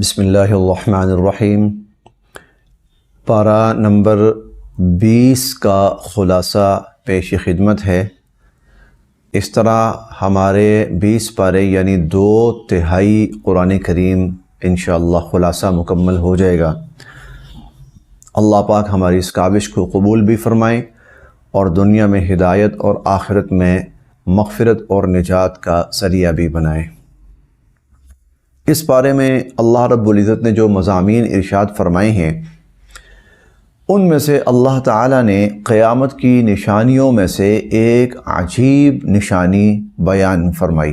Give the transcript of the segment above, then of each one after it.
بسم اللہ الرحمن الرحیم۔ پارہ نمبر 20 کا خلاصہ پیش خدمت ہے۔ اس طرح ہمارے 20 پارے یعنی 2/3 قرآن کریم انشاءاللہ خلاصہ مکمل ہو جائے گا۔ اللہ پاک ہماری اس کاوش کو قبول بھی فرمائے اور دنیا میں ہدایت اور آخرت میں مغفرت اور نجات کا ذریعہ بھی بنائے۔ اس بارے میں اللہ رب العزت نے جو مضامین ارشاد فرمائے ہیں ان میں سے اللہ تعالیٰ نے قیامت کی نشانیوں میں سے ایک عجیب نشانی بیان فرمائی،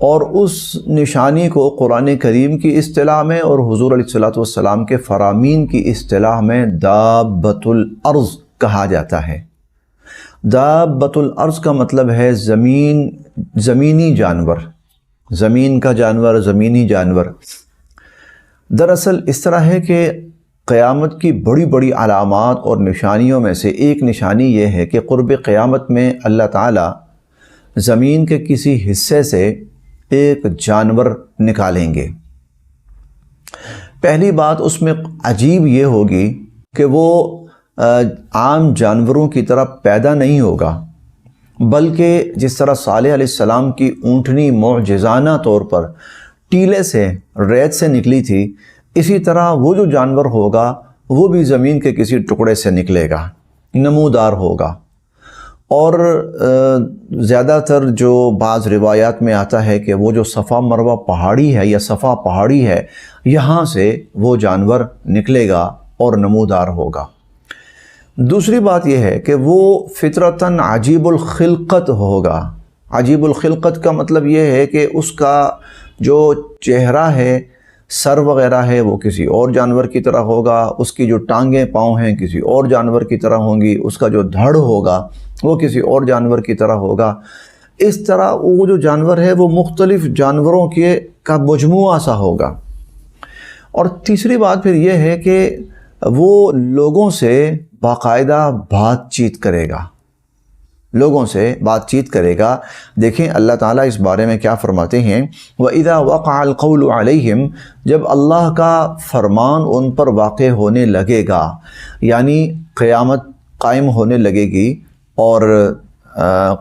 اور اس نشانی کو قرآن کریم کی اصطلاح میں اور حضور علیہ الصلوۃ والسلام کے فرامین کی اصطلاح میں دابۃ الارض کہا جاتا ہے۔ دابۃ الارض کا مطلب ہے زمینی جانور، زمین کا جانور، زمینی جانور۔ دراصل اس طرح ہے کہ قیامت کی بڑی بڑی علامات اور نشانیوں میں سے ایک نشانی یہ ہے کہ قرب قیامت میں اللہ تعالیٰ زمین کے کسی حصے سے ایک جانور نکالیں گے۔ پہلی بات اس میں عجیب یہ ہوگی کہ وہ عام جانوروں کی طرح پیدا نہیں ہوگا، بلکہ جس طرح صالح علیہ السلام کی اونٹنی معجزانہ طور پر ٹیلے سے، ریت سے نکلی تھی، اسی طرح وہ جو جانور ہوگا وہ بھی زمین کے کسی ٹکڑے سے نکلے گا، نمودار ہوگا۔ اور زیادہ تر جو بعض روایات میں آتا ہے کہ وہ جو صفا مروہ پہاڑی ہے یا صفا پہاڑی ہے، یہاں سے وہ جانور نکلے گا اور نمودار ہوگا۔ دوسری بات یہ ہے کہ وہ فطرتاً عجیب الخلقت ہوگا۔ عجیب الخلقت کا مطلب یہ ہے کہ اس کا جو چہرہ ہے، سر وغیرہ ہے، وہ کسی اور جانور کی طرح ہوگا، اس کی جو ٹانگیں پاؤں ہیں کسی اور جانور کی طرح ہوں گی، اس کا جو دھڑ ہوگا وہ کسی اور جانور کی طرح ہوگا۔ اس طرح وہ جو جانور ہے وہ مختلف جانوروں کا مجموعہ سا ہوگا۔ اور تیسری بات پھر یہ ہے کہ وہ لوگوں سے باقاعدہ بات چیت کرے گا، لوگوں سے بات چیت کرے گا۔ دیکھیں اللہ تعالیٰ اس بارے میں کیا فرماتے ہیں، وَإِذَا وَقَعَ الْقَوْلُ عَلَيْهِمْ، جب اللہ کا فرمان ان پر واقع ہونے لگے گا، یعنی قیامت قائم ہونے لگے گی اور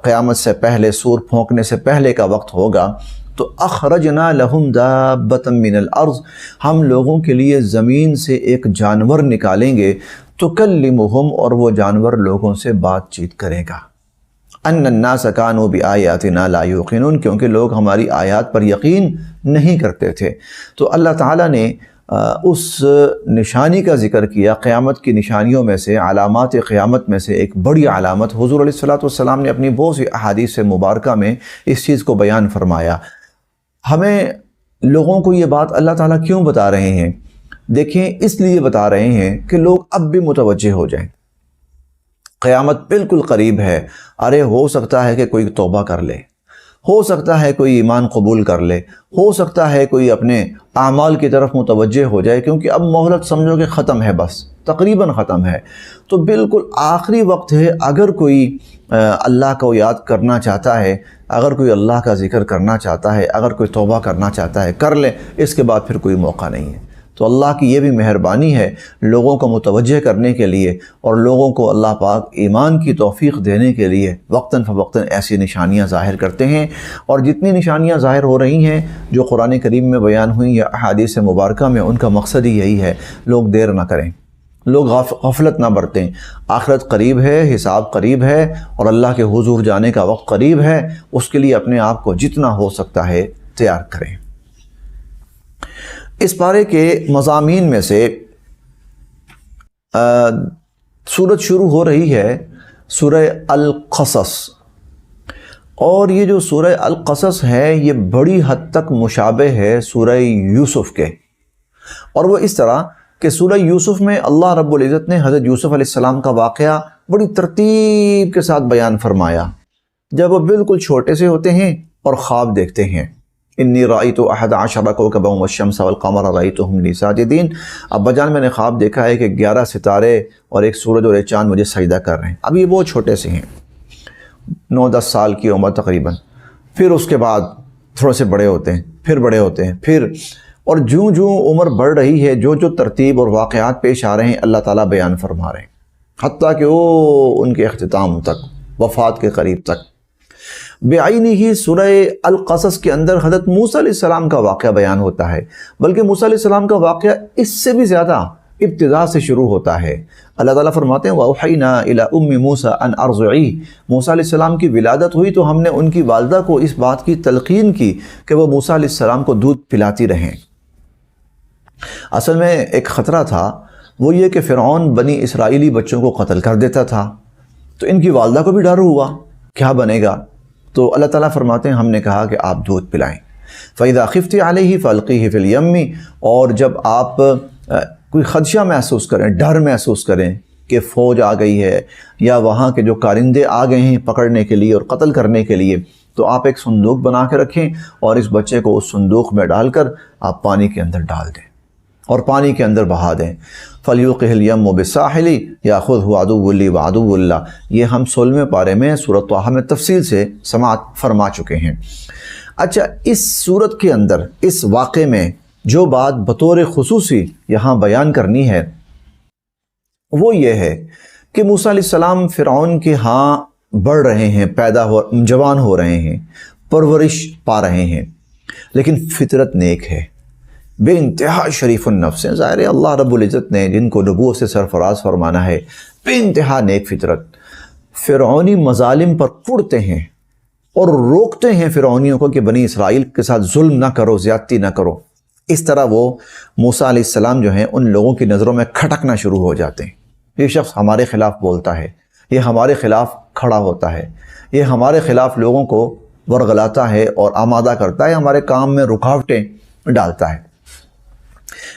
قیامت سے پہلے، سور پھونکنے سے پہلے کا وقت ہوگا، تو اخرجنا لہم دابۃ من الارض، ہم لوگوں کے لیے زمین سے ایک جانور نکالیں گے، تکلمہم، اور وہ جانور لوگوں سے بات چیت کرے گا، ان الناس کانوا بآیاتنا لا یوقنون، کیونکہ لوگ ہماری آیات پر یقین نہیں کرتے تھے۔ تو اللہ تعالیٰ نے اس نشانی کا ذکر کیا، قیامت کی نشانیوں میں سے، علامات قیامت میں سے ایک بڑی علامت حضور علیہ الصلوۃ والسلام نے اپنی بہت سی احادیث مبارکہ میں اس چیز کو بیان فرمایا۔ ہمیں لوگوں کو یہ بات اللہ تعالیٰ کیوں بتا رہے ہیں؟ دیکھیں اس لیے بتا رہے ہیں کہ لوگ اب بھی متوجہ ہو جائیں، قیامت بالکل قریب ہے۔ ارے ہو سکتا ہے کہ کوئی توبہ کر لے، ہو سکتا ہے کوئی ایمان قبول کر لے، ہو سکتا ہے کوئی اپنے اعمال کی طرف متوجہ ہو جائے، کیونکہ اب مہلت سمجھو کہ ختم ہے، بس تقریباً ختم ہے۔ تو بالکل آخری وقت ہے، اگر کوئی اللہ کو یاد کرنا چاہتا ہے، اگر کوئی اللہ کا ذکر کرنا چاہتا ہے، اگر کوئی توبہ کرنا چاہتا ہے، کر لے، اس کے بعد پھر کوئی موقع نہیں ہے۔ تو اللہ کی یہ بھی مہربانی ہے لوگوں کو متوجہ کرنے کے لیے، اور لوگوں کو اللہ پاک ایمان کی توفیق دینے کے لیے وقتاً فوقتاً ایسی نشانیاں ظاہر کرتے ہیں۔ اور جتنی نشانیاں ظاہر ہو رہی ہیں جو قرآن کریم میں بیان ہوئیں یا احادیث مبارکہ میں، ان کا مقصد ہی یہی ہے لوگ دیر نہ کریں، لوگ غفلت نہ برتیں۔ آخرت قریب ہے، حساب قریب ہے، اور اللہ کے حضور جانے کا وقت قریب ہے، اس کے لیے اپنے آپ کو جتنا ہو سکتا ہے تیار کریں۔ اس پارے کے مضامین میں سے سورت شروع ہو رہی ہے سورہ القصص، اور یہ جو سورہ القصص ہے یہ بڑی حد تک مشابہ ہے سورہ یوسف کے، اور وہ اس طرح کہ سورہ یوسف میں اللہ رب العزت نے حضرت یوسف علیہ السلام کا واقعہ بڑی ترتیب کے ساتھ بیان فرمایا، جب وہ بالکل چھوٹے سے ہوتے ہیں اور خواب دیکھتے ہیں، انی رأیت احد عشر کوکبا والشمس والقمر رأیتهم لی ساجدین، ابا جان میں نے خواب دیکھا ہے کہ 11 ستارے اور ایک سورج اور ایک چاند مجھے سجدہ کر رہے ہیں۔ اب یہ بہت چھوٹے سے ہیں، 9-10 سال کی عمر تقریباً۔ پھر اس کے بعد تھوڑے سے بڑے ہوتے ہیں، پھر بڑے ہوتے ہیں، پھر اور جوں جوں عمر بڑھ رہی ہے، جو جو ترتیب اور واقعات پیش آ رہے ہیں اللہ تعالیٰ بیان فرما رہے ہیں، حتیٰ کہ وہ ان کے اختتام تک، وفات کے قریب تک۔ بعینی ہی سورہ القصص کے اندر حضرت موسیٰ علیہ السلام کا واقعہ بیان ہوتا ہے، بلکہ موسیٰ علیہ السلام کا واقعہ اس سے بھی زیادہ ابتدا سے شروع ہوتا ہے۔ اللہ تعالیٰ فرماتے ہیں وَأَوْحَيْنَا إِلَىٰ أُمِّ مُوسَىٰ أَنْ أَرْضِعِيهِ، موسیٰ علیہ السلام کی ولادت ہوئی تو ہم نے ان کی والدہ کو اس بات کی تلقین کی کہ وہ موسیٰ علیہ السلام کو دودھ پلاتی رہیں۔ اصل میں ایک خطرہ تھا، وہ یہ کہ فرعون بنی اسرائیلی بچوں کو قتل کر دیتا تھا، تو ان کی والدہ کو بھی ڈر ہوا کیا بنے گا، تو اللہ تعالیٰ فرماتے ہیں ہم نے کہا کہ آپ دودھ پلائیں۔ فَإِذَا خِفْتِ عَلَيْهِ فَأَلْقِيهِ فِي الْيَمِّ، اور جب آپ کوئی خدشہ محسوس کریں، ڈر محسوس کریں کہ فوج آ گئی ہے یا وہاں کے جو کارندے آ گئے ہیں پکڑنے کے لیے اور قتل کرنے کے لیے، تو آپ ایک صندوق بنا کے رکھیں اور اس بچے کو اس صندوق میں ڈال کر آپ پانی کے اندر ڈال دیں اور پانی کے اندر بہا دیں۔ فَلْيُلْقِهِ الْيَمُّ بِالسَّاحِلِ يَأْخُذْهُ عَدُوٌّ لِّي وَعَدُوٌّ لَّهُ، یہ ہم 16ویں پارے میں سورۃ طٰہٰ میں تفصیل سے سماعت فرما چکے ہیں۔ اچھا، اس سورت کے اندر اس واقعے میں جو بات بطور خصوصی یہاں بیان کرنی ہے وہ یہ ہے کہ موسیٰ علیہ السلام فرعون کے ہاں بڑھ رہے ہیں، جوان ہو رہے ہیں، پرورش پا رہے ہیں، لیکن فطرت نیک ہے، بے انتہا شریف النفس ہے۔ ظاہر ہے اللہ رب العزت نے جن کو نبوت سے سرفراز فرمانا ہے، بے انتہا نیک فطرت، فرعونی مظالم پر کڑتے ہیں اور روکتے ہیں فرعونیوں کو کہ بنی اسرائیل کے ساتھ ظلم نہ کرو، زیادتی نہ کرو۔ اس طرح وہ موسیٰ علیہ السلام جو ہیں ان لوگوں کی نظروں میں کھٹکنا شروع ہو جاتے ہیں، یہ شخص ہمارے خلاف بولتا ہے، یہ ہمارے خلاف کھڑا ہوتا ہے، یہ ہمارے خلاف لوگوں کو ورغلاتا ہے اور آمادہ کرتا ہے، ہمارے کام میں رکاوٹیں ڈالتا ہے۔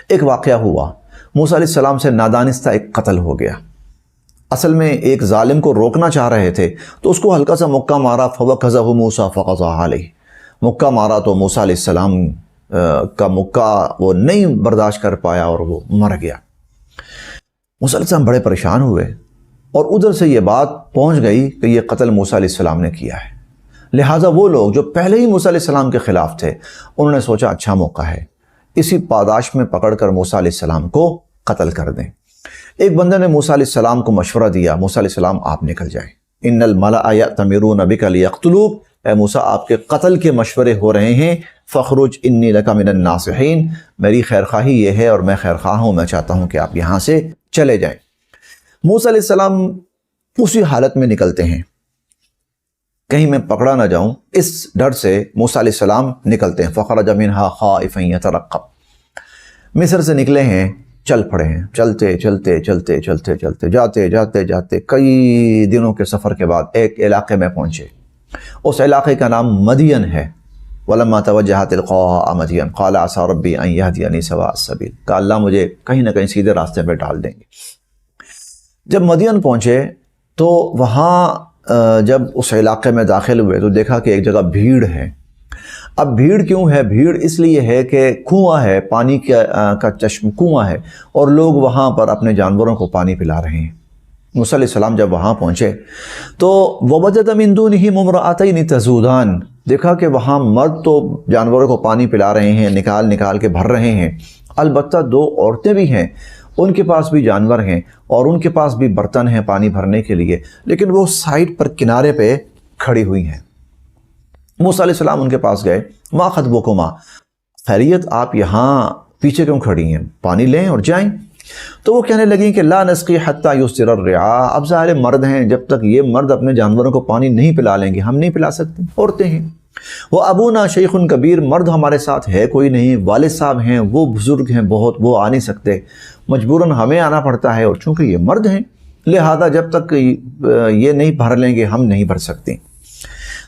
ایک واقعہ ہوا، موسیٰ علیہ السلام سے نادانستہ ایک قتل ہو گیا۔ اصل میں ایک ظالم کو روکنا چاہ رہے تھے تو اس کو ہلکا سا مکہ مارا، فَوَكَزَهُ مُوسَىٰ فَقَضَىٰ عَلَيْهِ، مکہ مارا تو موسیٰ علیہ السلام کا مکہ وہ نہیں برداشت کر پایا اور وہ مر گیا۔ موسیٰ علیہ السلام بڑے پریشان ہوئے اور ادھر سے یہ بات پہنچ گئی کہ یہ قتل موسیٰ علیہ السلام نے کیا ہے، لہٰذا وہ لوگ جو پہلے ہی موسیٰ علیہ السلام کے خلاف تھے انہوں نے سوچا اچھا موقع ہے، اسی پاداش میں پکڑ کر موسیٰ علیہ السلام کو قتل کر دیں۔ ایک بندے نے موسیٰ علیہ السلام کو مشورہ دیا، موسیٰ علیہ السلام آپ نکل جائیں، ان الملأ یأتمرون بک لیقتلوک، اے موسیٰ آپ کے قتل کے مشورے ہو رہے ہیں، فخرج انی لک من الناصحین، میری خیرخواہی یہ ہے اور میں خیرخواہ ہوں، میں چاہتا ہوں کہ آپ یہاں سے چلے جائیں۔ موسیٰ علیہ السلام اسی حالت میں نکلتے ہیں، کہیں میں پکڑا نہ جاؤں اس ڈر سے موسیٰ علیہ السلام نکلتے ہیں۔ فخرج منہا خائفا یترقب، مصر سے نکلے ہیں، چل پڑے ہیں، چلتے چلتے چلتے چلتے چلتے جاتے جاتے جاتے کئی دنوں کے سفر کے بعد ایک علاقے میں پہنچے، اس علاقے کا نام مدین ہے۔ وَلَمَّا تَوَجَّهَ تِلْقَاءَ مَدْيَنَ قَالَ عَسَىٰ رَبِّي أَن يَهْدِيَنِي سَوَاءَ السَّبِيلِ، کہ اللہ مجھے کہیں نہ کہیں سیدھے راستے پہ ڈال دیں گے۔ جب مدین پہنچے تو وہاں جب اس علاقے میں داخل ہوئے تو دیکھا کہ ایک جگہ بھیڑ ہے۔ اب بھیڑ کیوں ہے؟ بھیڑ اس لیے ہے کہ کنواں ہے، پانی کا چشم کنواں ہے اور لوگ وہاں پر اپنے جانوروں کو پانی پلا رہے ہیں۔ موسیٰ علیہ السلام جب وہاں پہنچے تو وَوَجَدَ مِن دُونِهِ امْرَأَتَيْنِ تَذُودَانِ، دیکھا کہ وہاں مرد تو جانوروں کو پانی پلا رہے ہیں، نکال نکال کے بھر رہے ہیں، البتہ دو عورتیں بھی ہیں، ان کے پاس بھی جانور ہیں اور ان کے پاس بھی برتن ہیں پانی بھرنے کے لیے، لیکن وہ سائڈ پر کنارے پہ کھڑی ہوئی ہیں۔ موسیٰ علیہ السلام ان کے پاس گئے، ما خطبکما، خیریت آپ یہاں پیچھے کیوں کھڑی ہیں، پانی لیں اور جائیں۔ تو وہ کہنے لگیں کہ لا نسقی حتی یصدر الرعاء، اب ظاہر مرد ہیں، جب تک یہ مرد اپنے جانوروں کو پانی نہیں پلا لیں گے ہم نہیں پلا سکتے، عورتیں ہیں۔ وہ ابونا شیخ کبیر، مرد ہمارے ساتھ ہے کوئی نہیں، والد صاحب ہیں وہ بزرگ ہیں بہت، وہ آ نہیں سکتے، مجبوراً ہمیں آنا پڑتا ہے، اور چونکہ یہ مرد ہیں لہذا جب تک یہ نہیں بھر لیں گے ہم نہیں بھر سکتے۔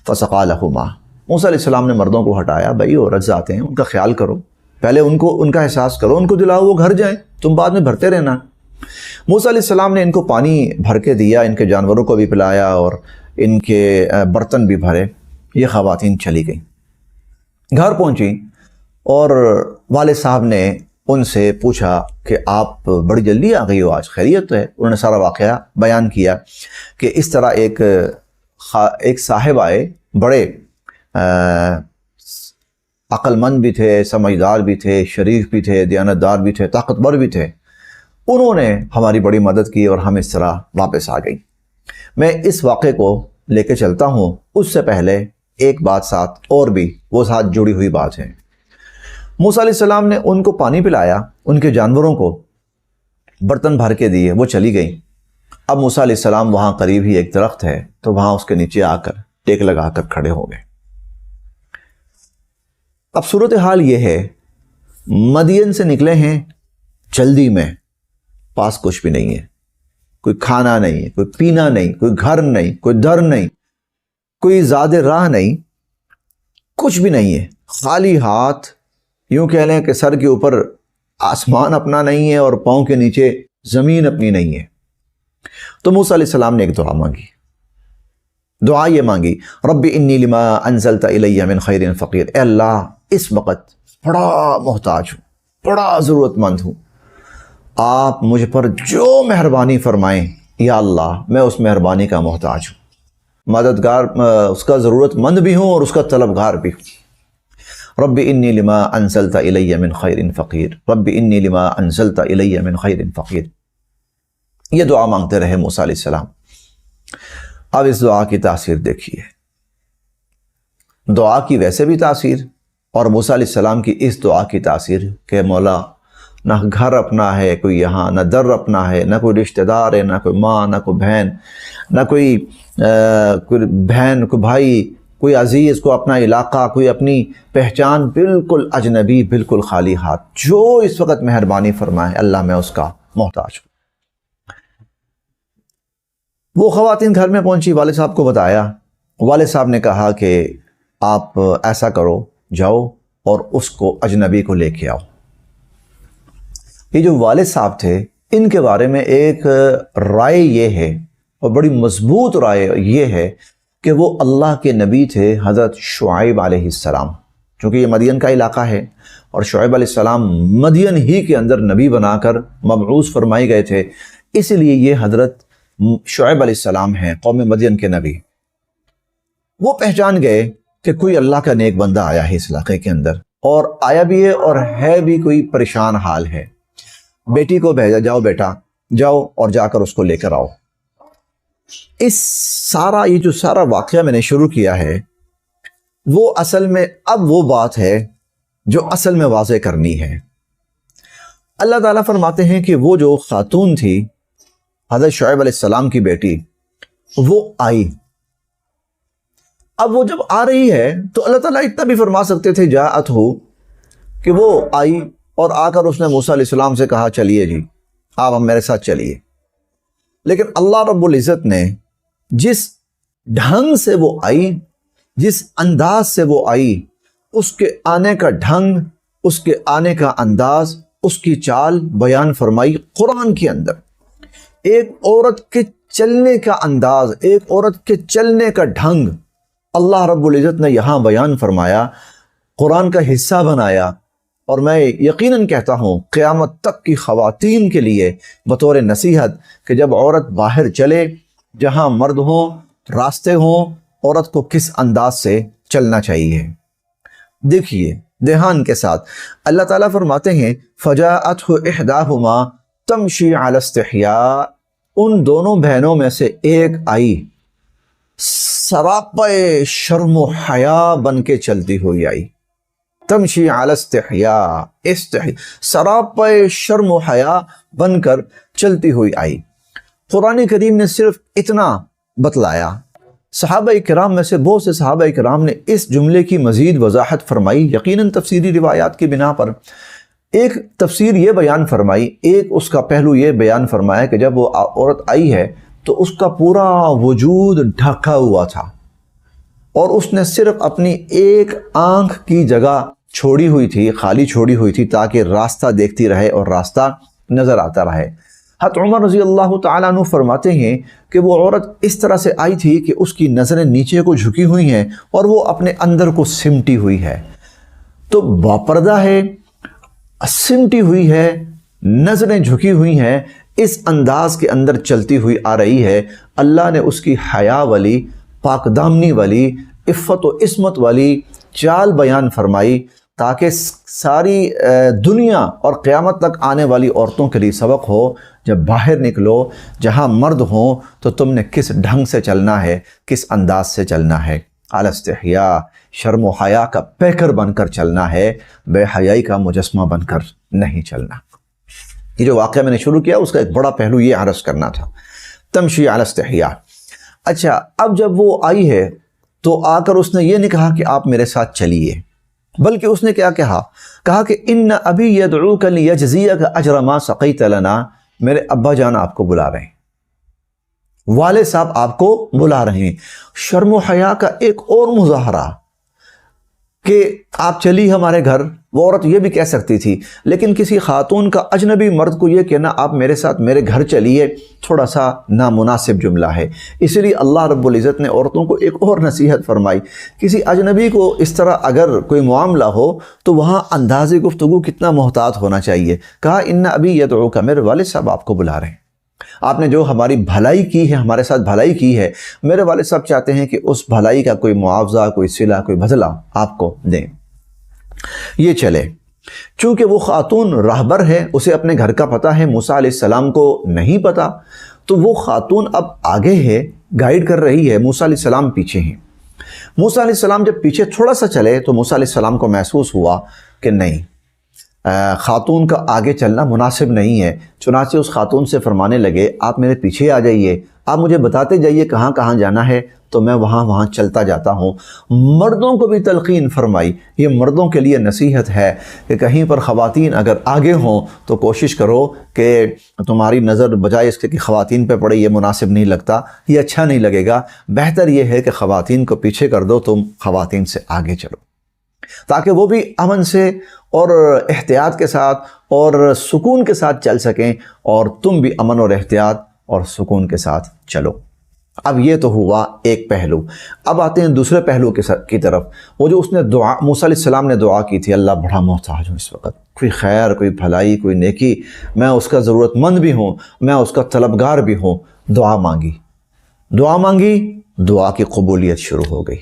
فسقا لہما، موسیٰ علیہ السلام نے مردوں کو ہٹایا، بھائی عورت ذات ہیں ان کا خیال کرو، پہلے ان کا احساس کرو، ان کو دلاؤ وہ گھر جائیں، تم بعد میں بھرتے رہنا۔ موسیٰ علیہ السلام نے ان کو پانی بھر کے دیا، ان کے جانوروں کو بھی پلایا اور ان کے برتن بھی بھرے۔ یہ خواتین چلی گئیں، گھر پہنچی اور والد صاحب نے ان سے پوچھا کہ آپ بڑی جلدی آ گئی ہو آج، خیریت ہے؟ انہوں نے سارا واقعہ بیان کیا کہ اس طرح ایک صاحب آئے، بڑے عقل مند بھی تھے، سمجھدار بھی تھے، شریف بھی تھے، دیانتدار بھی تھے، طاقتور بھی تھے، انہوں نے ہماری بڑی مدد کی اور ہم اس طرح واپس آ گئی۔ میں اس واقعے کو لے کے چلتا ہوں، اس سے پہلے ایک بات ساتھ اور بھی وہ ساتھ جڑی ہوئی بات ہے۔ موسیٰ علیہ السلام نے ان کو پانی پلایا، ان کے جانوروں کو برتن بھر کے دیے، وہ چلی گئیں۔ اب موسیٰ علیہ السلام وہاں قریب ہی ایک درخت ہے تو وہاں اس کے نیچے آ کر ٹیک لگا کر کھڑے ہو گئے۔ اب صورتحال یہ ہے، مدین سے نکلے ہیں جلدی میں، پاس کچھ بھی نہیں ہے، کوئی کھانا نہیں ہے، کوئی پینا نہیں، کوئی گھر نہیں، کوئی در نہیں، کوئی زاد راہ نہیں، کچھ بھی نہیں ہے، خالی ہاتھ، یوں کہہ لیں کہ سر کے اوپر آسمان اپنا نہیں ہے اور پاؤں کے نیچے زمین اپنی نہیں ہے۔ تو موسیٰ علیہ السلام نے ایک دعا مانگی، دعا یہ مانگی، رب انی لما انزلت الی من خیر فقیر، اے اللہ اس وقت بڑا محتاج ہوں، بڑا ضرورت مند ہوں، آپ مجھ پر جو مہربانی فرمائیں یا اللہ میں اس مہربانی کا محتاج ہوں، مددگار اس کا ضرورت مند بھی ہوں اور اس کا طلبگار بھی ہوں۔ رب انی لما انزلت الی من خیر فقیر، رب انی لما انزلت الی من خیر فقیر، یہ دعا مانگتے رہے موسیٰ علیہ السلام۔ اب اس دعا کی تاثیر دیکھیے، دعا کی ویسے بھی تاثیر اور موسیٰ علیہ السلام کی اس دعا کی تاثیر کہ مولا نہ گھر اپنا ہے کوئی یہاں، نہ در اپنا ہے، نہ کوئی رشتہ دار ہے، نہ کوئی ماں، نہ کوئی بہن، نہ کوئی بہن، کوئی بھائی، کوئی عزیز، کوئی اپنا علاقہ، کوئی اپنی پہچان، بالکل اجنبی، بالکل خالی ہاتھ، جو اس وقت مہربانی فرمائے اللہ میں اس کا محتاج ہوں۔ وہ خواتین گھر میں پہنچی، والد صاحب کو بتایا، والد صاحب نے کہا کہ آپ ایسا کرو، جاؤ اور اس کو اجنبی کو لے کے آؤ۔ یہ جو والد صاحب تھے ان کے بارے میں ایک رائے یہ ہے، اور بڑی مضبوط رائے یہ ہے کہ وہ اللہ کے نبی تھے حضرت شعیب علیہ السلام، چونکہ یہ مدین کا علاقہ ہے اور شعیب علیہ السلام مدین ہی کے اندر نبی بنا کر مبعوث فرمائے گئے تھے، اس لیے یہ حضرت شعیب علیہ السلام ہیں، قوم مدین کے نبی۔ وہ پہچان گئے کہ کوئی اللہ کا نیک بندہ آیا ہے اس علاقے کے اندر، اور آیا بھی ہے اور ہے بھی کوئی پریشان حال ہے۔ بیٹی کو بھیجا، جاؤ بیٹا جاؤ اور جا کر اس کو لے کر آؤ۔ یہ جو سارا واقعہ میں نے شروع کیا ہے وہ اصل میں اب وہ بات ہے جو اصل میں واضح کرنی ہے۔ اللہ تعالیٰ فرماتے ہیں کہ وہ جو خاتون تھی حضرت شعیب علیہ السلام کی بیٹی، وہ آئی۔ اب وہ جب آ رہی ہے تو اللہ تعالیٰ اتنا بھی فرما سکتے تھے جاءت ہو، کہ وہ آئی اور آ کر اس نے موسیٰ علیہ السلام سے کہا چلیے جی آپ ہم میرے ساتھ چلیے، لیکن اللہ رب العزت نے جس ڈھنگ سے وہ آئی، جس انداز سے وہ آئی، اس کے آنے کا ڈھنگ، اس کے آنے کا انداز، اس کی چال بیان فرمائی قرآن کے اندر۔ ایک عورت کے چلنے کا انداز، ایک عورت کے چلنے کا ڈھنگ اللہ رب العزت نے یہاں بیان فرمایا، قرآن کا حصہ بنایا۔ اور میں یقیناً کہتا ہوں قیامت تک کی خواتین کے لیے بطور نصیحت کہ جب عورت باہر چلے، جہاں مرد ہوں، راستے ہوں، عورت کو کس انداز سے چلنا چاہیے۔ دیکھیے دھیان کے ساتھ، اللہ تعالیٰ فرماتے ہیں فَجَاءَتْهُ إِحْدَاهُمَا تَمْشِي عَلَى اسْتِحْيَاءٍ، ان دونوں بہنوں میں سے ایک آئی سراپے شرم و حیا بن کے چلتی ہوئی آئی۔ تمشی علی استحیاء، سراپے شرم و حیا بن کر چلتی ہوئی آئی۔ قرآن کریم نے صرف اتنا بتلایا، صحابہ کرام میں سے بہت سے صحابہ کرام نے اس جملے کی مزید وضاحت فرمائی، یقیناً تفسیری روایات کی بنا پر۔ ایک تفسیر یہ بیان فرمائی، ایک اس کا پہلو یہ بیان فرمایا کہ جب وہ عورت آئی ہے تو اس کا پورا وجود ڈھکا ہوا تھا، اور اس نے صرف اپنی ایک آنکھ کی جگہ چھوڑی ہوئی تھی، خالی چھوڑی ہوئی تھی، تاکہ راستہ دیکھتی رہے اور راستہ نظر آتا رہے۔ حضرت عمر رضی اللہ تعالیٰ عنہ فرماتے ہیں کہ وہ عورت اس طرح سے آئی تھی کہ اس کی نظریں نیچے کو جھکی ہوئی ہیں اور وہ اپنے اندر کو سمٹی ہوئی ہے۔ تو باپردہ ہے، سمٹی ہوئی ہے، نظریں جھکی ہوئی ہیں، اس انداز کے اندر چلتی ہوئی آ رہی ہے۔ اللہ نے اس کی حیا والی، پاک دامنی والی، عفت و عصمت والی چال بیان فرمائی، تاکہ ساری دنیا اور قیامت تک آنے والی عورتوں کے لیے سبق ہو، جب باہر نکلو جہاں مرد ہوں تو تم نے کس ڈھنگ سے چلنا ہے، کس انداز سے چلنا ہے۔ علی استحیاء، شرم و حیا کا پیکر بن کر چلنا ہے، بے حیائی کا مجسمہ بن کر نہیں چلنا۔ یہ جو واقعہ میں نے شروع کیا اس کا ایک بڑا پہلو یہ عرض کرنا تھا، تمشی علی استحیاء۔ اچھا، اب جب وہ آئی ہے تو آ کر اس نے یہ نہیں کہا کہ آپ میرے ساتھ چلیے، بلکہ اس نے کیا کہا کہ ان ابی یدعوک لیجزیک اجر ما سقیت لنا، میرے ابا جان آپ کو بلا رہے ہیں، والد صاحب آپ کو بلا رہے ہیں۔ شرم و حیا کا ایک اور مظاہرہ کہ آپ چلی ہمارے گھر، وہ عورت یہ بھی کہہ سکتی تھی، لیکن کسی خاتون کا اجنبی مرد کو یہ کہنا آپ میرے ساتھ میرے گھر چلیے، تھوڑا سا نامناسب جملہ ہے۔ اسی لیے اللہ رب العزت نے عورتوں کو ایک اور نصیحت فرمائی، کسی اجنبی کو اس طرح اگر کوئی معاملہ ہو تو وہاں انداز گفتگو کتنا محتاط ہونا چاہیے۔ کہا ان ابی یدعوک، میرے والد صاحب آپ کو بلا رہے ہیں، آپ نے جو ہماری بھلائی کی ہے، ہمارے ساتھ بھلائی کی ہے، میرے والد صاحب چاہتے ہیں کہ اس بھلائی کا کوئی معاوضہ، کوئی صلہ، کوئی بدلہ آپ کو دیں، یہ چلے۔ چونکہ وہ خاتون راہبر ہے، اسے اپنے گھر کا پتہ ہے، موسیٰ علیہ السلام کو نہیں پتہ، تو وہ خاتون اب آگے ہے، گائیڈ کر رہی ہے، موسیٰ علیہ السلام پیچھے ہیں۔ موسیٰ علیہ السلام جب پیچھے تھوڑا سا چلے تو موسیٰ علیہ السلام کو محسوس ہوا کہ نہیں، خاتون کا آگے چلنا مناسب نہیں ہے، چنانچہ اس خاتون سے فرمانے لگے آپ میرے پیچھے آ جائیے، آپ مجھے بتاتے جائیے کہاں کہاں جانا ہے تو میں وہاں چلتا جاتا ہوں۔ مردوں کو بھی تلقین فرمائی، یہ مردوں کے لیے نصیحت ہے کہ کہیں پر خواتین اگر آگے ہوں تو کوشش کرو کہ تمہاری نظر بجائے اس کے کہ خواتین پہ پڑے، یہ مناسب نہیں لگتا، یہ اچھا نہیں لگے گا، بہتر یہ ہے کہ خواتین کو پیچھے کر دو، تم خواتین سے آگے چلو، تاکہ وہ بھی امن سے اور احتیاط کے ساتھ اور سکون کے ساتھ چل سکیں، اور تم بھی امن اور احتیاط اور سکون کے ساتھ چلو۔ اب یہ تو ہوا ایک پہلو، اب آتے ہیں دوسرے پہلو کی طرف۔ وہ جو اس نے دعا، موسیٰ علیہ السلام نے دعا کی تھی، اللہ بڑا محتاج ہوں اس وقت، کوئی خیر، کوئی بھلائی، کوئی نیکی، میں اس کا ضرورت مند بھی ہوں، میں اس کا طلبگار بھی ہوں۔ دعا مانگی، دعا کی قبولیت شروع ہو گئی۔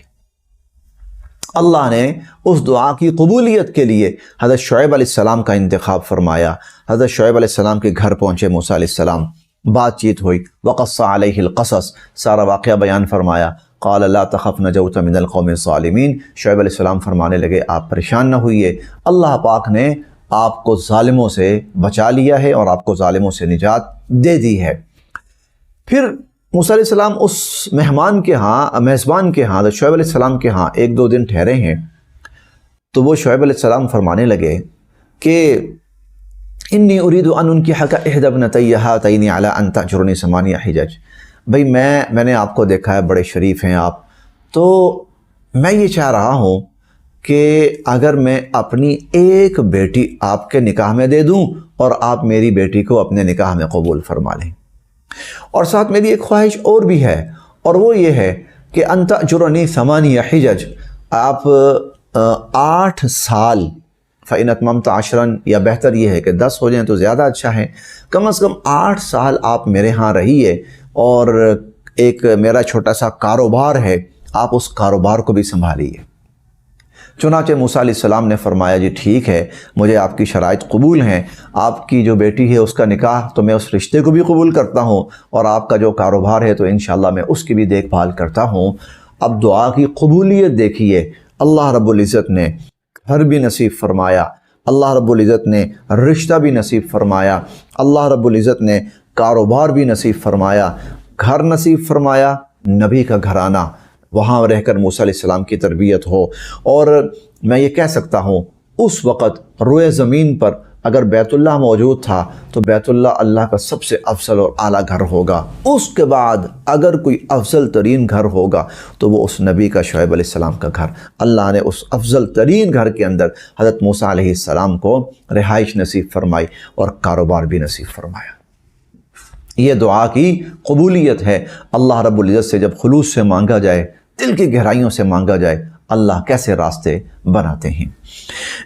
اللہ نے اس دعا کی قبولیت کے لیے حضرت شعیب علیہ السلام کا انتخاب فرمایا۔ حضرت شعیب علیہ السلام کے گھر پہنچے موسیٰ علیہ السلام، بات چیت ہوئی، وقص علیہ القصص، سارا واقعہ بیان فرمایا۔ قال لا تخف نجوت من القوم الظالمین، شعیب علیہ السلام فرمانے لگے آپ پریشان نہ ہوئیے، اللہ پاک نے آپ کو ظالموں سے بچا لیا ہے اور آپ کو ظالموں سے نجات دے دی ہے۔ پھر موسیٰ علیہ السلام اس میزبان کے ہاں حضرت شعیب علیہ السلام کے ہاں ایک دو دن ٹھہرے ہیں، تو وہ شعیب علیہ السلام فرمانے لگے کہ انی ارید ان انکحک احدی ابنتی ہاتین علی ان تأجرنی ثمانیہ حجج، بھئی میں نے آپ کو دیکھا ہے، بڑے شریف ہیں آپ، تو میں یہ چاہ رہا ہوں کہ اگر میں اپنی ایک بیٹی آپ کے نکاح میں دے دوں اور آپ میری بیٹی کو اپنے نکاح میں قبول فرما لیں، اور ساتھ میری ایک خواہش اور بھی ہے، اور وہ یہ ہے کہ ان تأجرنی ثمانیہ حجج، آپ 8 سال، فإن أتممت 10، یا بہتر یہ ہے کہ 10 ہو جائیں تو زیادہ اچھا ہے، کم از کم 8 سال آپ میرے ہاں رہیے، اور ایک میرا چھوٹا سا کاروبار ہے، آپ اس کاروبار کو بھی سنبھالیے۔ چنانچہ موسیٰ علیہ السلام نے فرمایا جی ٹھیک ہے، مجھے آپ کی شرائط قبول ہیں، آپ کی جو بیٹی ہے اس کا نکاح تو میں اس رشتے کو بھی قبول کرتا ہوں، اور آپ کا جو کاروبار ہے تو انشاءاللہ میں اس کی بھی دیکھ بھال کرتا ہوں۔ اب دعا کی قبولیت دیکھیے، اللہ رب العزت نے گھر بھی نصیب فرمایا، اللہ رب العزت نے رشتہ بھی نصیب فرمایا، اللہ رب العزت نے کاروبار بھی نصیب فرمایا، گھر نصیب فرمایا، نبی کا گھرانہ، وہاں رہ کر موسیٰ علیہ السلام کی تربیت ہو۔ اور میں یہ کہہ سکتا ہوں اس وقت روئے زمین پر اگر بیت اللہ موجود تھا تو بیت اللہ اللہ کا سب سے افضل اور اعلیٰ گھر ہوگا، اس کے بعد اگر کوئی افضل ترین گھر ہوگا تو وہ اس نبی کا شعیب علیہ السلام کا گھر۔ اللہ نے اس افضل ترین گھر کے اندر حضرت موسیٰ علیہ السلام کو رہائش نصیب فرمائی اور کاروبار بھی نصیب فرمایا۔ یہ دعا کی قبولیت ہے۔ اللہ رب العزت سے جب خلوص سے مانگا جائے، دل کی گہرائیوں سے مانگا جائے، اللہ کیسے راستے بناتے ہیں۔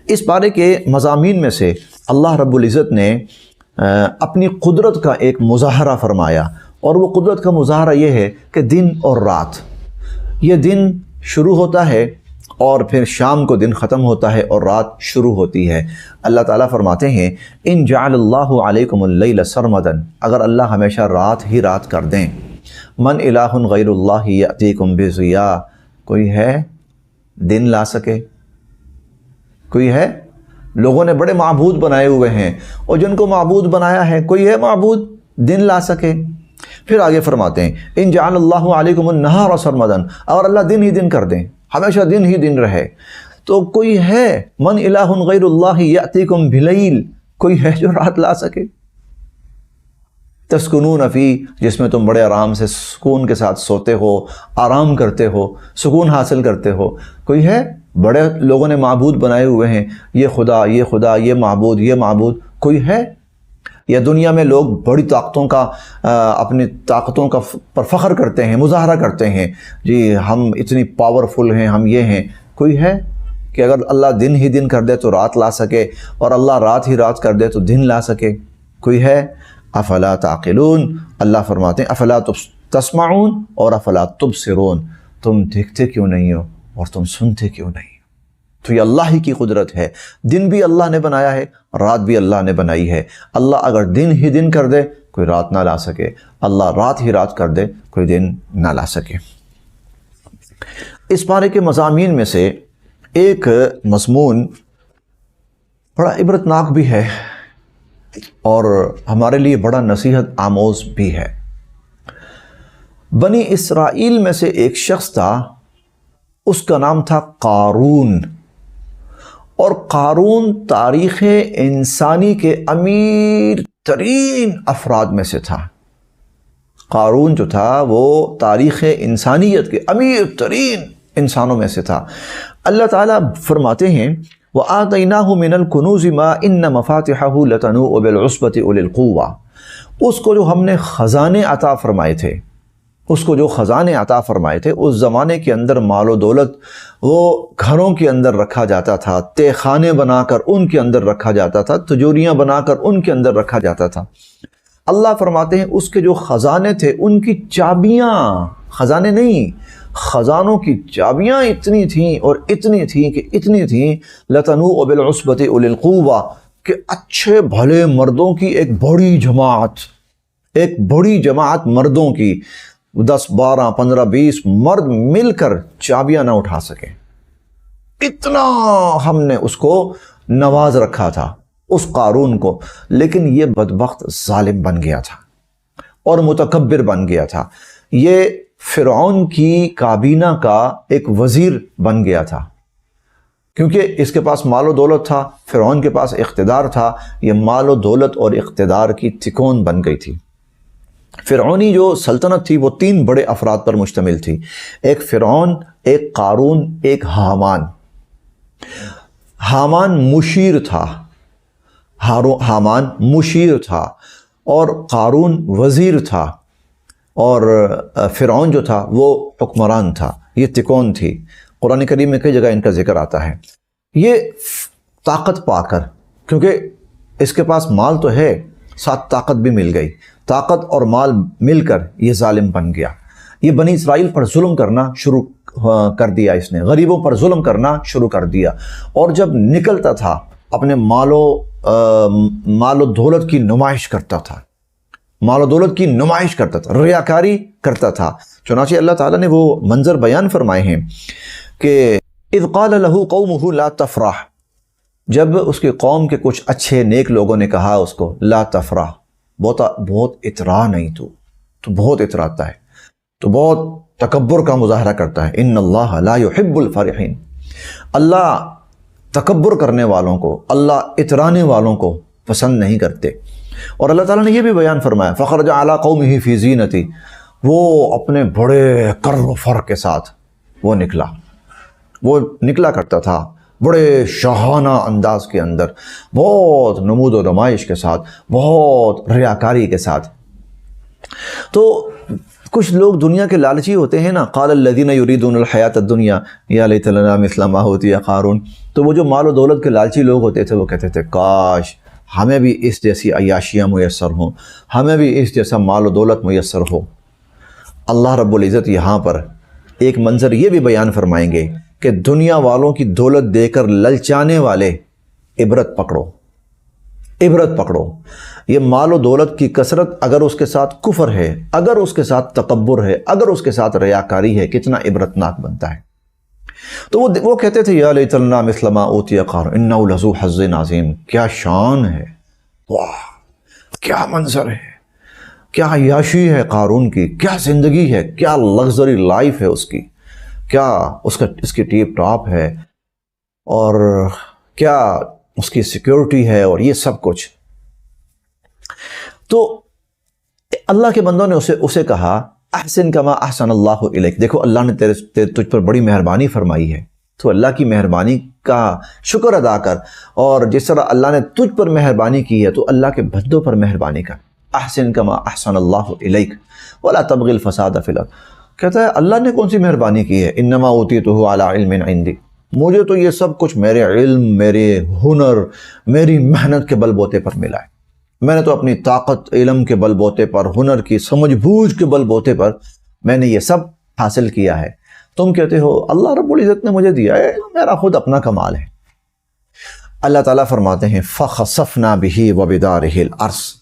اس بارے کے مضامین میں سے اللہ رب العزت نے اپنی قدرت کا ایک مظاہرہ فرمایا، اور وہ قدرت کا مظاہرہ یہ ہے کہ دن اور رات، یہ دن شروع ہوتا ہے اور پھر شام کو دن ختم ہوتا ہے اور رات شروع ہوتی ہے۔ اللہ تعالیٰ فرماتے ہیں ان جعل اللہ علیکم اللیل سرمدا، اگر اللہ ہمیشہ رات ہی رات کر دیں، من الہ غیر اللہ یأتیکم بضیاء، کوئی ہے دن لا سکے؟ کوئی ہے؟ لوگوں نے بڑے معبود بنائے ہوئے ہیں، اور جن کو معبود بنایا ہے کوئی ہے معبود دن لا سکے؟ پھر آگے فرماتے ہیں ان جعل اللہ علیکم النہار سرمدا، اگر اللہ دن ہی دن کر دیں، ہمیشہ دن ہی دن رہے، تو کوئی ہے من الہ غیر اللہ یأتیکم بلیل، کوئی ہے جو رات لا سکے؟ تسکنون فی، جس میں تم بڑے آرام سے سکون کے ساتھ سوتے ہو، آرام کرتے ہو، سکون حاصل کرتے ہو، کوئی ہے؟ بڑے لوگوں نے معبود بنائے ہوئے ہیں، یہ خدا یہ خدا، یہ معبود یہ معبود، کوئی ہے؟ یا دنیا میں لوگ بڑی طاقتوں کا اپنی طاقتوں کا پر فخر کرتے ہیں، مظاہرہ کرتے ہیں، جی ہم اتنی پاورفل ہیں، ہم یہ ہیں، کوئی ہے کہ اگر اللہ دن ہی دن کر دے تو رات لا سکے، اور اللہ رات ہی رات کر دے تو دن لا سکے؟ کوئی ہے؟ افلا تعقلون، اللہ فرماتے ہیں افلا تسمعون اور افلا تبصرون، تم دیکھتے کیوں نہیں ہو اور تم سنتے کیوں نہیں؟ تو یہ اللہ ہی کی قدرت ہے، دن بھی اللہ نے بنایا ہے، رات بھی اللہ نے بنائی ہے۔ اللہ اگر دن ہی دن کر دے کوئی رات نہ لا سکے، اللہ رات ہی رات کر دے کوئی دن نہ لا سکے۔ اس پارے کے مضامین میں سے ایک مضمون بڑا عبرتناک بھی ہے اور ہمارے لیے بڑا نصیحت آموز بھی ہے۔ بنی اسرائیل میں سے ایک شخص تھا، اس کا نام تھا قارون، اور قارون تاریخ انسانی کے امیر ترین افراد میں سے تھا۔ قارون جو تھا وہ تاریخ انسانیت کے امیر ترین انسانوں میں سے تھا۔ اللہ تعالیٰ فرماتے ہیں وَآتَيْنَاهُ مِنَ الْكُنُوزِ مَا إِنَّ مَفَاتِحَهُ لَتَنُوءُ بِالْعُصْبَةِ أُولِي الْقُوَّةِ، اس کو جو ہم نے خزانے عطا فرمائے تھے، اس کو جو خزانے عطا فرمائے تھے، اس زمانے کے اندر مال و دولت وہ گھروں کے اندر رکھا جاتا تھا، تہ خانے بنا کر ان کے اندر رکھا جاتا تھا، تجوریاں بنا کر ان کے اندر رکھا جاتا تھا۔ اللہ فرماتے ہیں اس کے جو خزانے تھے، ان کی چابیاں، خزانے نہیں، خزانوں کی چابیاں اتنی تھیں اور اتنی تھیں کہ اتنی تھیں لَتَنُوءُ بِالْعُصْبَةِ أُولِي الْقُوَّةِ، کہ اچھے بھلے مردوں کی ایک بڑی جماعت مردوں کی 10 12 15 20 مرد مل کر چابیاں نہ اٹھا سکیں، اتنا ہم نے اس کو نواز رکھا تھا اس قارون کو۔ لیکن یہ بدبخت ظالم بن گیا تھا اور متکبر بن گیا تھا، یہ فرعون کی کابینہ کا ایک وزیر بن گیا تھا، کیونکہ اس کے پاس مال و دولت تھا، فرعون کے پاس اقتدار تھا، یہ مال و دولت اور اقتدار کی تکون بن گئی تھی۔ فرعونی جو سلطنت تھی وہ 3 بڑے افراد پر مشتمل تھی، ایک فرعون، ایک قارون، ایک حامان۔ حامان مشیر تھا، حامان مشیر تھا، اور قارون وزیر تھا، اور فرعون جو تھا وہ حکمران تھا، یہ تکون تھی۔ قرآن کریم میں کئی جگہ ان کا ذکر آتا ہے۔ یہ طاقت پا کر، کیونکہ اس کے پاس مال تو ہے، ساتھ طاقت بھی مل گئی، طاقت اور مال مل کر یہ ظالم بن گیا۔ یہ بنی اسرائیل پر ظلم کرنا شروع کر دیا، اس نے غریبوں پر ظلم کرنا شروع کر دیا، اور جب نکلتا تھا اپنے مال و دولت کی نمائش کرتا تھا، مال و دولت کی نمائش کرتا تھا، ریاکاری کرتا تھا۔ چنانچہ اللہ تعالیٰ نے وہ منظر بیان فرمائے ہیں کہ اذ قال له قومه لا تفرح، جب اس کے قوم کے کچھ اچھے نیک لوگوں نے کہا اس کو لا تفرح، بہت اترا نہیں، تو بہت اتراتا ہے، تو بہت تکبر کا مظاہرہ کرتا ہے۔ ان اللہ لا يحب الفرحین، اللہ تکبر کرنے والوں کو، اللہ اترانے والوں کو پسند نہیں کرتے۔ اور اللہ تعالیٰ نے یہ بھی بیان فرمایا فخرج علی قومہ فی زینتی، وہ اپنے بڑے کر و فر کے ساتھ وہ نکلا کرتا تھا، بڑے شاہانہ انداز کے اندر، بہت نمود و نمائش کے ساتھ، بہت ریاکاری کے ساتھ۔ تو کچھ لوگ دنیا کے لالچی ہوتے ہیں نا، قال الذین یریدون الحیاۃ الدنیا یا لیت لنا مثل ما اوتی قارون، تو وہ جو مال و دولت کے لالچی لوگ ہوتے تھے وہ کہتے تھے کاش ہمیں بھی اس جیسی عیاشیاں میسر ہوں، ہمیں بھی اس جیسا مال و دولت میسر ہو۔ اللہ رب العزت یہاں پر ایک منظر یہ بھی بیان فرمائیں گے کہ دنیا والوں کی دولت دے کر للچانے والے عبرت پکڑو، عبرت پکڑو۔ یہ مال و دولت کی کثرت اگر اس کے ساتھ کفر ہے، اگر اس کے ساتھ تکبر ہے، اگر اس کے ساتھ ریاکاری ہے، کتنا عبرتناک بنتا ہے۔ تو وہ کہتے تھے یا لیت لنا مثل ما اوتی قارون انہ لذو حظ عظیم۔ کیا شان ہے، واہ کیا منظر ہے، کیا عیاشی ہے قارون کی، کیا زندگی ہے، کیا لگژری لائف ہے اس کی، کیا اس کی ٹیپ ٹاپ ہے، اور کیا اس کی سیکیورٹی ہے، اور یہ سب کچھ۔ تو اللہ کے بندوں نے اسے کہا احسن کما احسن اللہ الیک، دیکھو اللہ نے تجھ پر بڑی مہربانی فرمائی ہے، تو اللہ کی مہربانی کا شکر ادا کر، اور جس طرح اللہ نے تجھ پر مہربانی کی ہے تو اللہ کے بندوں پر مہربانی کر۔ احسن کما احسن اللہ الیک ولا تبغ الفساد فی الارض۔ کہتا ہے اللہ نے کون سی مہربانی کی ہے، انما اوتیتہ علی علم عندی، مجھے تو یہ سب کچھ میرے علم، میرے ہنر، میری محنت کے بل بوتے پر ملا ہے۔ میں نے تو اپنی طاقت، علم کے بل بوتے پر، ہنر کی سمجھ بوجھ کے بل بوتے پر میں نے یہ سب حاصل کیا ہے۔ تم کہتے ہو اللہ رب العزت نے مجھے دیا ہے، میرا خود اپنا کمال ہے۔ اللہ تعالیٰ فرماتے ہیں فَخَسَفْنَا بِهِ وَبِدَارِهِ الْأَرْضِ،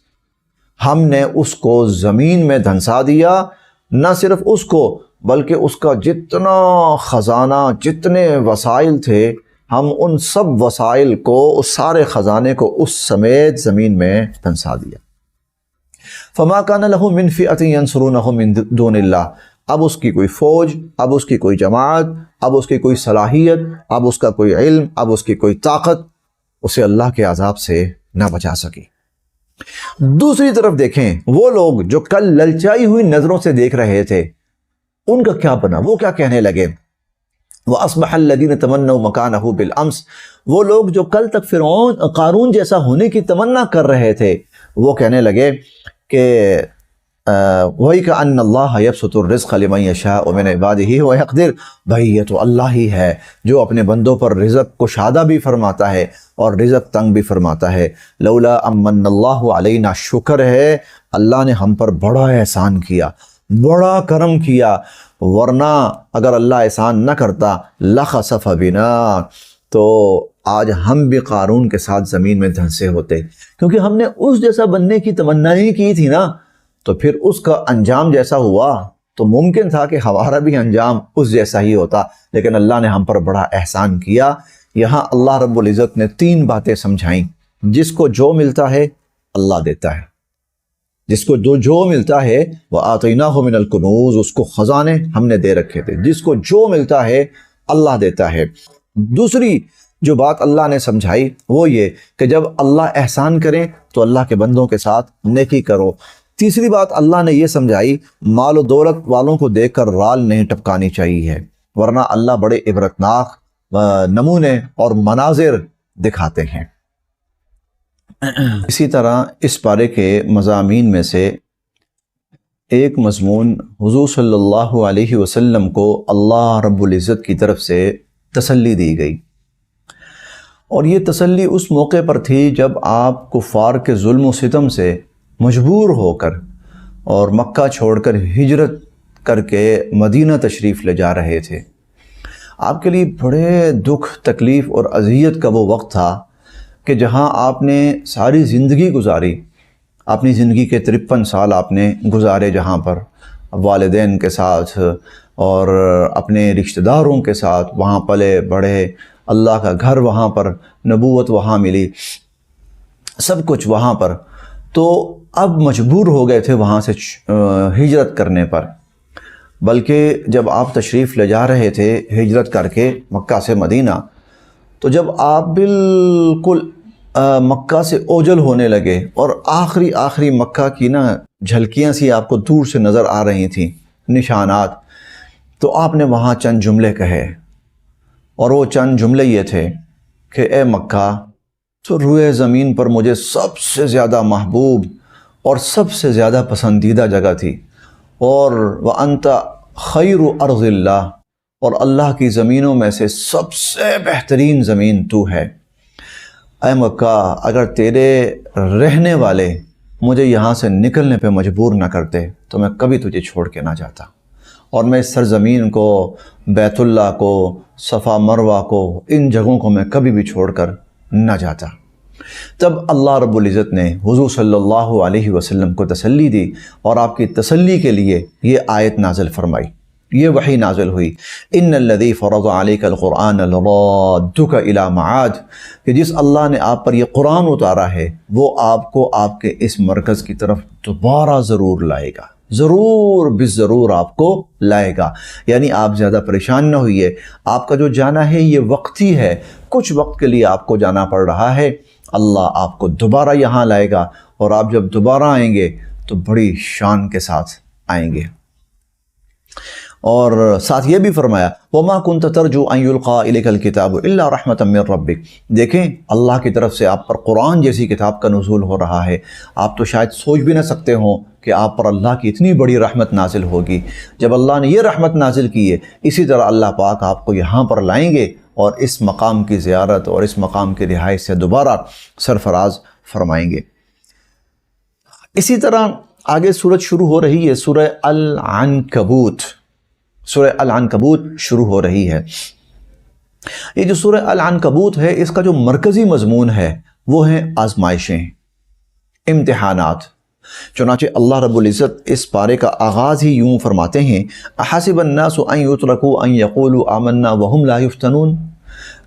ہم نے اس کو زمین میں دھنسا دیا، نہ صرف اس کو بلکہ اس کا جتنا خزانہ، جتنے وسائل تھے، ہم ان سب وسائل کو، اس سارے خزانے کو اس سمیت زمین میں دھنسا دیا۔ فَمَا كَانَ لَهُ مِنْ فِئَةٍ يَنْصُرُونَهُ مِنْ دُونِ اللَّهِ، اب اس کی کوئی فوج، اب اس کی کوئی جماعت، اب اس کی کوئی صلاحیت، اب اس کا کوئی علم، اب اس کی کوئی طاقت اسے اللہ کے عذاب سے نہ بچا سکی۔ دوسری طرف دیکھیں وہ لوگ جو کل للچائی ہوئی نظروں سے دیکھ رہے تھے، ان کا کیا بنا، وہ کیا کہنے لگے؟ وَأَصْبَحَ الَّذِينَ تَمَنَّوْا مَكَانَهُ بِالْأَمْسِ، وہ لوگ جو کل تک قارون جیسا ہونے کی تمنا کر رہے تھے، وہ کہنے لگے کہ وَيْكَأَنَّ اللَّهَ يَبْسُطُ الرِّزْقَ لِمَنْ يَشَاءُ مِنْ عِبَادِهِ وَيَقْدِرُ، بھائی یہ تو اللہ ہی ہے جو اپنے بندوں پر رزق کشادہ بھی فرماتا ہے اور رزق تنگ بھی فرماتا ہے۔ لولا امن اللہ علینا، شکر ہے اللہ نے ہم پر بڑا احسان کیا، بڑا کرم کیا، ورنہ اگر اللہ احسان نہ کرتا لخسف بنا، تو آج ہم بھی قارون کے ساتھ زمین میں دھنسے ہوتے، کیونکہ ہم نے اس جیسا بننے کی تمنا ہی کی تھی نا، تو پھر اس کا انجام جیسا ہوا تو ممکن تھا کہ ہمارا بھی انجام اس جیسا ہی ہوتا، لیکن اللہ نے ہم پر بڑا احسان کیا۔ یہاں اللہ رب العزت نے 3 باتیں سمجھائیں۔ جس کو جو ملتا ہے اللہ دیتا ہے، جس کو جو ملتا ہے وَآتَيْنَاهُ مِنَ الْكُنُوزِ، اس کو خزانے ہم نے دے رکھے تھے، جس کو جو ملتا ہے اللہ دیتا ہے۔ دوسری جو بات اللہ نے سمجھائی وہ یہ کہ جب اللہ احسان کریں تو اللہ کے بندوں کے ساتھ نیکی کرو۔ تیسری بات اللہ نے یہ سمجھائی مال و دولت والوں کو دیکھ کر رال نہیں ٹپکانی چاہیے، ورنہ اللہ بڑے عبرتناک نمونے اور مناظر دکھاتے ہیں۔ اسی طرح اس پارے کے مضامین میں سے ایک مضمون حضور صلی اللہ علیہ وسلم کو اللہ رب العزت کی طرف سے تسلی دی گئی، اور یہ تسلی اس موقع پر تھی جب آپ کفار کے ظلم و ستم سے مجبور ہو کر اور مکہ چھوڑ کر ہجرت کر کے مدینہ تشریف لے جا رہے تھے۔ آپ کے لیے بڑے دکھ، تکلیف اور اذیت کا وہ وقت تھا کہ جہاں آپ نے ساری زندگی گزاری، اپنی زندگی کے 53 سال آپ نے گزارے، جہاں پر والدین کے ساتھ اور اپنے رشتہ داروں کے ساتھ وہاں پلے بڑھے، اللہ کا گھر وہاں پر، نبوت وہاں ملی، سب کچھ وہاں پر، تو اب مجبور ہو گئے تھے وہاں سے ہجرت کرنے پر۔ بلکہ جب آپ تشریف لے جا رہے تھے ہجرت کر کے مکہ سے مدینہ، تو جب آپ بالکل مکہ سے اوجل ہونے لگے اور آخری مکہ کی نا جھلکیاں سی آپ کو دور سے نظر آ رہی تھیں، نشانات، تو آپ نے وہاں چند جملے کہے، اور وہ چند جملے یہ تھے کہ اے مکہ، تو روئے زمین پر مجھے سب سے زیادہ محبوب اور سب سے زیادہ پسندیدہ جگہ تھی، اور وَأَنْتَ خَيْرُ أَرْضِ اللَّهِ، اور اللہ کی زمینوں میں سے سب سے بہترین زمین تو ہے۔ اے مکہ، اگر تیرے رہنے والے مجھے یہاں سے نکلنے پہ مجبور نہ کرتے تو میں کبھی تجھے چھوڑ کے نہ جاتا، اور میں اس سرزمین کو، بیت اللہ کو، صفا مروہ کو، ان جگہوں کو میں کبھی بھی چھوڑ کر نہ جاتا۔ تب اللہ رب العزت نے حضور صلی اللہ علیہ وسلم کو تسلی دی اور آپ کی تسلی کے لیے یہ آیت نازل فرمائی، یہ وحی نازل ہوئی، ان الذی فرض علیک القرآن لرادک الی معاد، کہ جس اللہ نے آپ پر یہ قرآن اتارا ہے وہ آپ کو آپ کے اس مرکز کی طرف دوبارہ ضرور لائے گا، ضرور بالضرور آپ کو لائے گا۔ یعنی آپ زیادہ پریشان نہ ہوئیے، آپ کا جو جانا ہے یہ وقتی ہے، کچھ وقت کے لیے آپ کو جانا پڑ رہا ہے، اللہ آپ کو دوبارہ یہاں لائے گا، اور آپ جب دوبارہ آئیں گے تو بڑی شان کے ساتھ آئیں گے۔ اور ساتھ یہ بھی فرمایا وَمَا كُنْتَ تَرْجُو أَن يُلْقَى إِلَيْكَ الْكِتَابُ إِلَّا رَحْمَةً مِّن رَبِّكَ، دیکھیں اللہ کی طرف سے آپ پر قرآن جیسی کتاب کا نزول ہو رہا ہے، آپ تو شاید سوچ بھی نہ سکتے ہوں کہ آپ پر اللہ کی اتنی بڑی رحمت نازل ہوگی۔ جب اللہ نے یہ رحمت نازل کی ہے، اسی طرح اللہ پاک آپ کو یہاں پر لائیں گے اور اس مقام کی زیارت اور اس مقام کی رہائش سے دوبارہ سرفراز فرمائیں گے۔ اسی طرح آگے سورت شروع ہو رہی ہے، سورہ العنکبوت، سورہ العنکبوت شروع ہو رہی ہے۔ یہ جو سورہ العنکبوت ہے، اس کا جو مرکزی مضمون ہے وہ ہیں آزمائشیں، امتحانات۔ چنانچہ اللہ رب العزت اس پارے کا آغاز ہی یوں فرماتے ہیں، احسب الناس ان یترکوا ان یقولوا آمنا وهم لا یفتنون،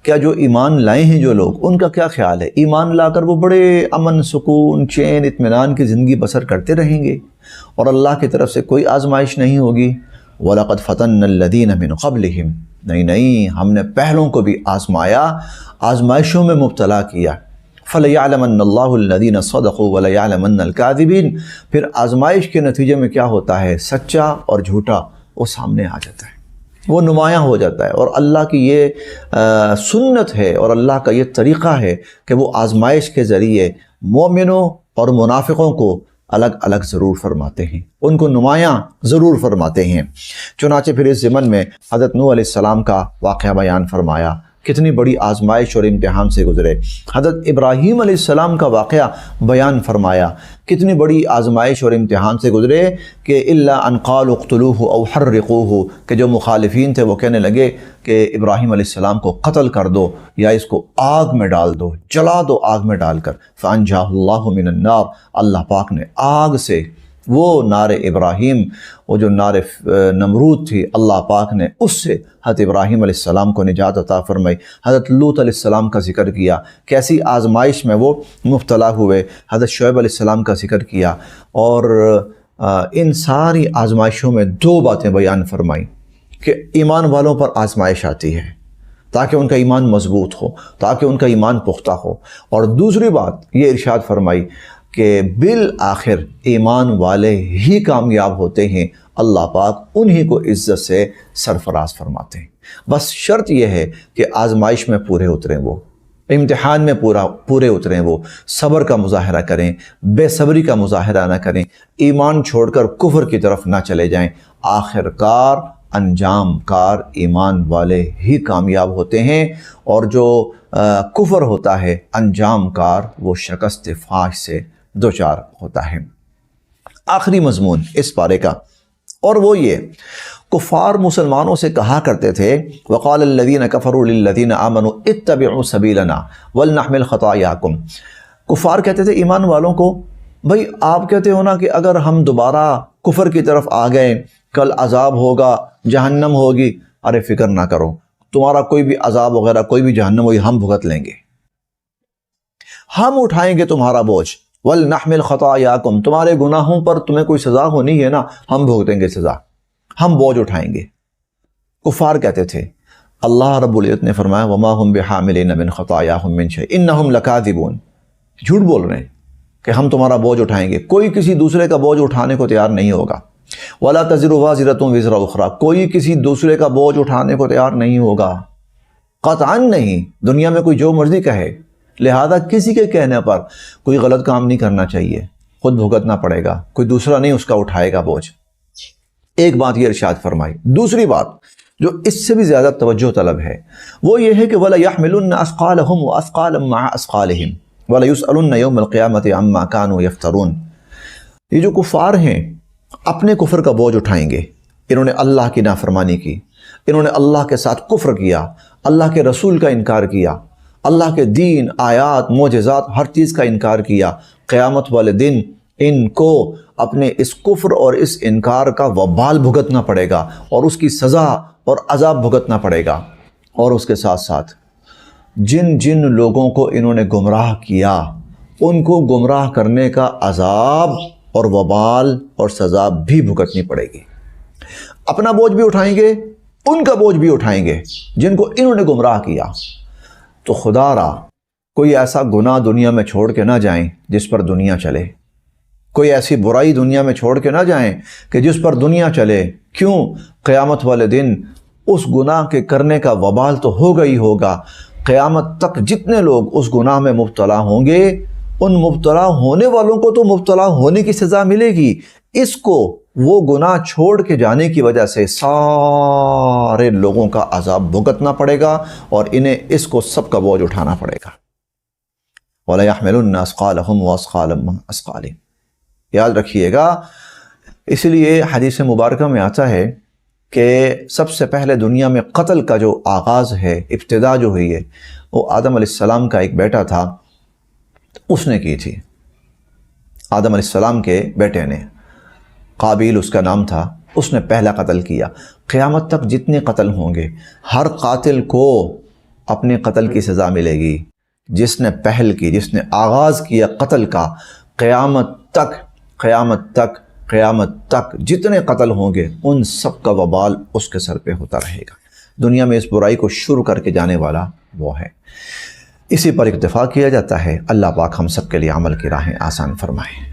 کیا جو ایمان لائے ہیں جو لوگ، ان کا کیا خیال ہے ایمان لا کر وہ بڑے امن، سکون، چین، اطمینان کی زندگی بسر کرتے رہیں گے اور اللہ کی طرف سے کوئی آزمائش نہیں ہوگی؟ وَلَقَدْ فَتَنَّ الَّذِينَ مِنْ قَبْلِهِمْ، نہیں ہم نے پہلوں کو بھی آزمایا، آزمائشوں میں مبتلا کیا۔ فَلَيَعْلَمَنَّ اللَّهُ الَّذِينَ صَدَقُوا وَلَيَعْلَمَنَّ الْكَاذِبِينَ، پھر آزمائش کے نتیجے میں کیا ہوتا ہے، سچا اور جھوٹا وہ سامنے آ جاتا ہے، وہ نمایاں ہو جاتا ہے۔ اور اللہ کی یہ سنت ہے اور اللہ کا یہ طریقہ ہے کہ وہ آزمائش کے ذریعے مومنوں اور منافقوں کو الگ الگ ضرور فرماتے ہیں، ان کو نمایاں ضرور فرماتے ہیں۔ چنانچہ پھر اس ضمن میں حضرت نوح علیہ السلام کا واقعہ بیان فرمایا، کتنی بڑی آزمائش اور امتحان سے گزرے۔ حضرت ابراہیم علیہ السلام کا واقعہ بیان فرمایا، کتنی بڑی آزمائش اور امتحان سے گزرے کہ الا ان قالوا اقتلوه او حرقوه، کہ جو مخالفین تھے وہ کہنے لگے کہ ابراہیم علیہ السلام کو قتل کر دو یا اس کو آگ میں ڈال دو، جلا دو آگ میں ڈال کر۔ فانجاه الله من النار، اللہ پاک نے آگ سے، وہ نار ابراہیم، وہ جو نار نمرود تھی، اللہ پاک نے اس سے حضرت ابراہیم علیہ السلام کو نجات عطا فرمائی۔ حضرت لوط علیہ السلام کا ذکر کیا، کیسی آزمائش میں وہ مبتلا ہوئے۔ حضرت شعیب علیہ السلام کا ذکر کیا، اور ان ساری آزمائشوں میں دو باتیں بیان فرمائیں کہ ایمان والوں پر آزمائش آتی ہے تاکہ ان کا ایمان مضبوط ہو، تاکہ ان کا ایمان پختہ ہو، اور دوسری بات یہ ارشاد فرمائی کہ بالآخر ایمان والے ہی کامیاب ہوتے ہیں، اللہ پاک انہی کو عزت سے سرفراز فرماتے ہیں۔ بس شرط یہ ہے کہ آزمائش میں پورے اتریں، وہ امتحان میں پورے اتریں، وہ صبر کا مظاہرہ کریں، بے صبری کا مظاہرہ نہ کریں، ایمان چھوڑ کر کفر کی طرف نہ چلے جائیں۔ آخر کار، انجام کار ایمان والے ہی کامیاب ہوتے ہیں، اور جو کفر ہوتا ہے انجام کار وہ شکست فاش سے دوچار ہوتا ہے۔ آخری مضمون اس پارے کا، اور وہ یہ، کفار مسلمانوں سے کہا کرتے تھے وقال الذین کفروا للذین آمنوا اتبعوا سبیلنا ولنحمل خطایاکم، کفار کہتے تھے ایمان والوں کو، بھئی آپ کہتے ہو نا کہ اگر ہم دوبارہ کفر کی طرف آ گئے کل عذاب ہوگا، جہنم ہوگی، ارے فکر نہ کرو، تمہارا کوئی بھی عذاب وغیرہ، کوئی بھی جہنم ہوگی، ہم بھگت لیں گے، ہم اٹھائیں گے تمہارا بوجھ، وَلْنَحْمِلْ خَطَايَاكُمْ، تمہارے گناہوں پر تمہیں کوئی سزا ہونی ہے نا، ہم بھگتیں گے سزا، ہم بوجھ اٹھائیں گے۔ کفار کہتے تھے، اللہ رب العزت نے فرمایا وَمَا هُمْ بِحَامِلِينَ مِنْ خَطَايَاهُمْ مِنْ شَيْءٍ إِنَّهُمْ لَكَاذِبُونَ، جھوٹ بول رہے ہیں کہ ہم تمہارا بوجھ اٹھائیں گے، کوئی کسی دوسرے کا بوجھ اٹھانے کو تیار نہیں ہوگا۔ وَلَا تَزِرُ وَازِرَةٌ وِزْرَ أُخْرَىٰ، کوئی کسی دوسرے کا بوجھ اٹھانے کو تیار نہیں ہوگا، قطعاً نہیں، دنیا میں کوئی جو مرضی کہے، لہذا کسی کے کہنے پر کوئی غلط کام نہیں کرنا چاہیے، خود بھگتنا پڑے گا، کوئی دوسرا نہیں اس کا اٹھائے گا بوجھ۔ ایک بات یہ ارشاد فرمائی۔ دوسری بات جو اس سے بھی زیادہ توجہ طلب ہے وہ یہ ہے کہ وَلَيَحْمِلُنَّ أَثْقَالَهُمْ وَأَثْقَالًا مَعَ أَثْقَالِهِمْ وَلَيُسْأَلُنَّ يَوْمَ الْقِيَامَةِ عَمَّا كَانُوا يَفْتَرُونَ، یہ جو کفار ہیں اپنے کفر کا بوجھ اٹھائیں گے، انہوں نے اللہ کی نافرمانی کی، انہوں نے اللہ کے ساتھ کفر کیا، اللہ کے رسول کا انکار کیا، اللہ کے دین، آیات، معجزات، ہر چیز کا انکار کیا، قیامت والے دن ان کو اپنے اس کفر اور اس انکار کا وبال بھگتنا پڑے گا اور اس کی سزا اور عذاب بھگتنا پڑے گا۔ اور اس کے ساتھ ساتھ جن جن لوگوں کو انہوں نے گمراہ کیا ان کو گمراہ کرنے کا عذاب اور وبال اور سزا بھی بھگتنی پڑے گی۔ اپنا بوجھ بھی اٹھائیں گے، ان کا بوجھ بھی اٹھائیں گے جن کو انہوں نے گمراہ کیا۔ تو خدا را کوئی ایسا گناہ دنیا میں چھوڑ کے نہ جائیں جس پر دنیا چلے، کوئی ایسی برائی دنیا میں چھوڑ کے نہ جائیں کہ جس پر دنیا چلے۔ کیوں؟ قیامت والے دن اس گناہ کے کرنے کا وبال تو ہوگا ہی ہوگا۔ قیامت تک جتنے لوگ اس گناہ میں مبتلا ہوں گے ان مبتلا ہونے والوں کو تو مبتلا ہونے کی سزا ملے گی، اس کو وہ گناہ چھوڑ کے جانے کی وجہ سے سارے لوگوں کا عذاب بھگتنا پڑے گا اور انہیں اس کو سب کا بوجھ اٹھانا پڑے گا۔ وَلَيَحْمِلُنَّ أَثْقَالَهُمْ وَأَثْقَالًا مَعَ أَثْقَالِهِمْ۔ یاد رکھیے گا، اس لیے حدیث مبارکہ میں آتا ہے کہ سب سے پہلے دنیا میں قتل کا جو آغاز ہے، ابتدا جو ہوئی ہے، وہ آدم علیہ السلام کا ایک بیٹا تھا، اس نے کی تھی۔ آدم علیہ السلام کے بیٹے نے، قابیل اس کا نام تھا، اس نے پہلا قتل کیا۔ قیامت تک جتنے قتل ہوں گے ہر قاتل کو اپنے قتل کی سزا ملے گی۔ جس نے پہل کی، جس نے آغاز کیا قتل کا، قیامت تک جتنے قتل ہوں گے ان سب کا وبال اس کے سر پہ ہوتا رہے گا۔ دنیا میں اس برائی کو شروع کر کے جانے والا وہ ہے۔ اسی پر اکتفا کیا جاتا ہے۔ اللہ پاک ہم سب کے لیے عمل کی راہیں آسان فرمائے۔